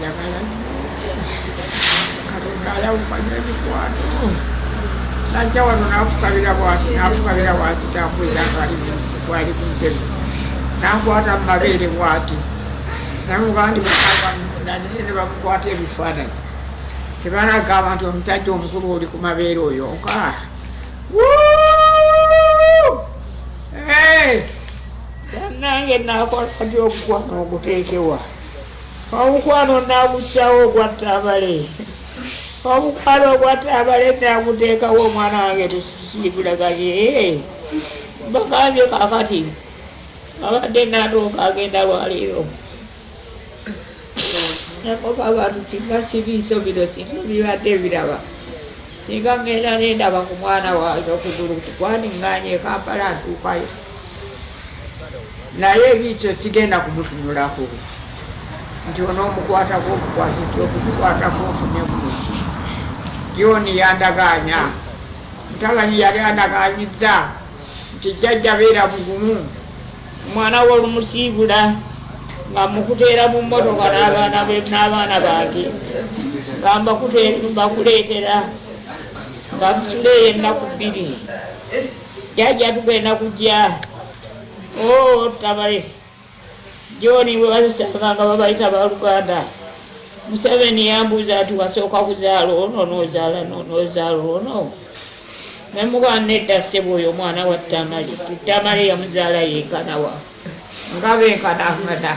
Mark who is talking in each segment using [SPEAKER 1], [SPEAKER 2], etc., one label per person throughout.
[SPEAKER 1] njagala Katonda ayawukanya emikwano najja wano n'afukabira bw'ati tafuira twali ku ntebe n'ankwata mu mabeere bw'ati namugamba ndi ne bamukwata ebifaananyi tebanagamba nti omusajja omukulu oli ku mabeere oyo nka nange nakola ti omukwano oguteekewa omukwano nagusawo ogwa Tamale omukwano ogwa Tamale naguteekawo omwana wange tusiibulaganye bagambye kakati abadde natuuka agenda lwaleero nakoka abantu singa sibiiso bino singa bibadde biraba singa ngenda nendaba ku mwana wange okugulu tukwaniŋŋaanye Kampala ntuukayo naye ebiiso kigenda kumutunulako nti onoomukwatako omukwasi nti okumukwatako nfune bulungi Joni yandaganya ntabanyi yali andaganyizza nti jjajja beera mugumu omwana we olumusiibula nga mukuteera mu mmotoka n'abaana bange nga mbakuleetera nga musuleeyo ennaku 2 jjajja tugenda kujja Tamale Joni bwe basanga nga babayita baluganda Museveni yambuuza ati wasooka kuzaala ono n'ozaala ono nemugaa nedda ssebo oyo omwana wa Tamale Tamale yamuzaala yenkanawa nga benkanangana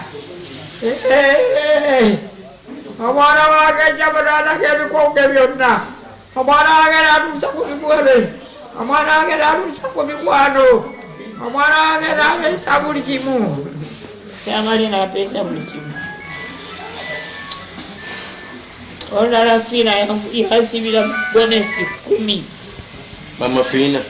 [SPEAKER 1] omwana wange jamunaanako ebikonge byonna omwana wange natuusa ku bigwere omwana wange natuusa ku mikwano omwana wange napeesa buli kimu Tamale napeesa buli kimu olulala Fiina yasibira bonesi 10
[SPEAKER 2] Mama Fiina